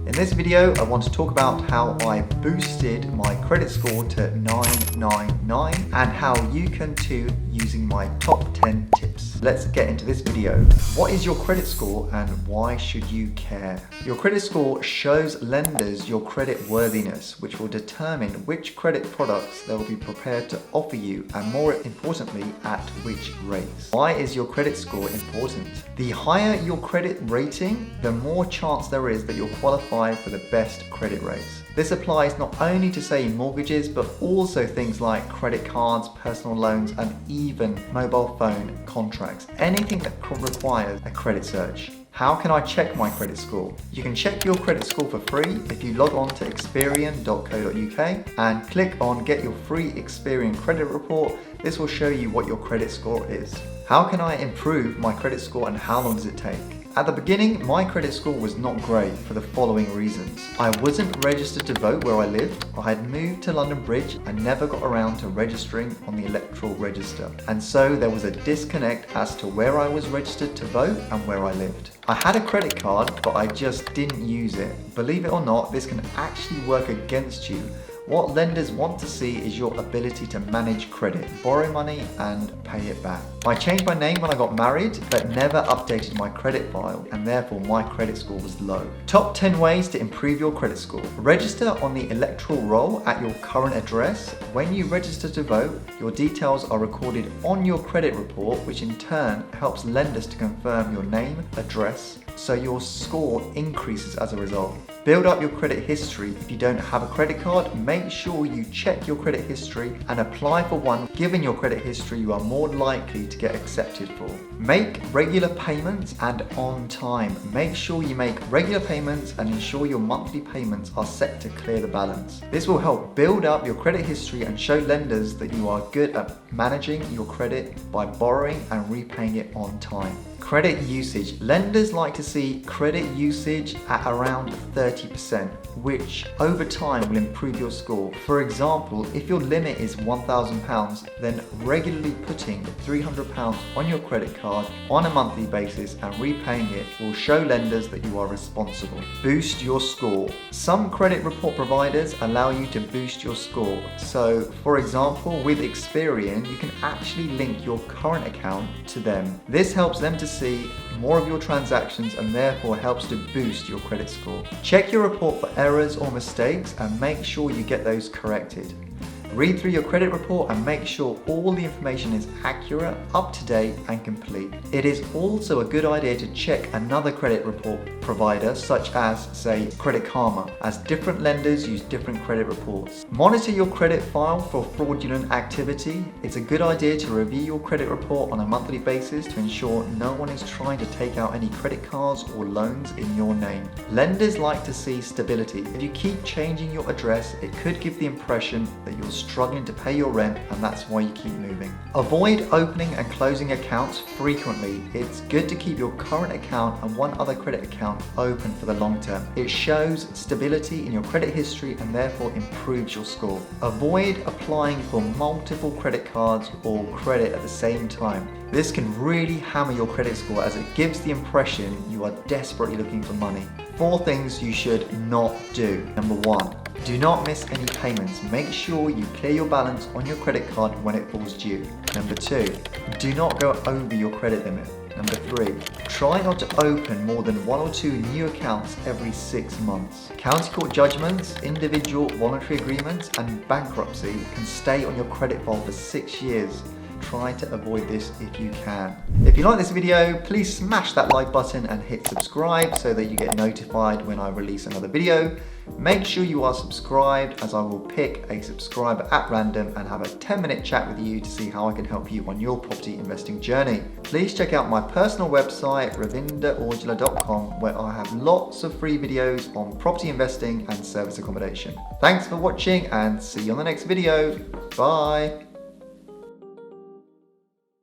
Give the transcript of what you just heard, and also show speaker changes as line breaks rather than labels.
In this video, I want to talk about how I boosted my credit score to 999 and how you can too using my top 10 tips. Let's get into this video. What is your credit score and why should you care? Your credit score shows lenders your credit worthiness, which will determine which credit products they will be prepared to offer you and more importantly, at which rates. Why is your credit score important? The higher your credit rating, the more chance there is that you'll qualify for the best credit rates. This applies not only to say mortgages, but also things like credit cards, personal loans, and even mobile phone contracts. Anything that requires a credit search. How can I check my credit score? You can check your credit score for free if you log on to experian.co.uk and click on Get Your Free Experian Credit Report. This will show you what your credit score is. How can I improve my credit score and how long does it take? At the beginning, my credit score was not great for the following reasons. I wasn't registered to vote where I lived. I had moved to London Bridge and never got around to registering on the electoral register. And so there was a disconnect as to where I was registered to vote and where I lived. I had a credit card, but I just didn't use it. Believe it or not, this can actually work against you. What lenders want to see is your ability to manage credit, borrow money and pay it back. I changed my name when I got married, but never updated my credit file, and therefore my credit score was low. Top 10 ways to improve your credit score. Register on the electoral roll at your current address. When you register to vote, your details are recorded on your credit report, which in turn helps lenders to confirm your name, address, so your score increases as a result. Build up your credit history. If you don't have a credit card, make sure you check your credit history and apply for one. Given your credit history, you are more likely to get accepted for. Make regular payments and on time. Make sure you make regular payments and ensure your monthly payments are set to clear the balance. This will help build up your credit history and show lenders that you are good at managing your credit by borrowing and repaying it on time. Credit usage. Lenders like to see credit usage at around 30%, which over time will improve your score. For example, if your limit is £1,000, then regularly putting £300 on your credit card on a monthly basis and repaying it will show lenders that you are responsible. Boost your score. Some credit report providers allow you to boost your score. So, for example, with Experian, you can actually link your current account to them. This helps them to see more of your transactions and therefore helps to boost your credit score. Check your report for errors or mistakes and make sure you get those corrected. Read through your credit report and make sure all the information is accurate, up to date and complete. It is also a good idea to check another credit report provider such as, say, Credit Karma, as different lenders use different credit reports. Monitor your credit file for fraudulent activity. It's a good idea to review your credit report on a monthly basis to ensure no one is trying to take out any credit cards or loans in your name. Lenders like to see stability. If you keep changing your address, it could give the impression that you're struggling to pay your rent and that's why you keep moving. Avoid opening and closing accounts frequently. It's good to keep your current account and one other credit account open for the long term. It shows stability in your credit history and therefore improves your score. Avoid applying for multiple credit cards or credit at the same time. This can really hammer your credit score as it gives the impression you are desperately looking for money. 4 things you should not do. Number 1. Do not miss any payments. Make sure you clear your balance on your credit card when it falls due. Number 2. Do not go over your credit limit. Number 3. Try not to open more than 1 or 2 new accounts every 6 months. County court judgments, individual voluntary agreements and bankruptcy can stay on your credit file for 6 years. Try to avoid this if you can. If you like this video, please smash that like button and hit subscribe so that you get notified when I release another video. Make sure you are subscribed as I will pick a subscriber at random and have a 10-minute chat with you to see how I can help you on your property investing journey. Please check out my personal website ravinderorjula.com where I have lots of free videos on property investing and service accommodation. Thanks for watching and see you on the next video. Bye.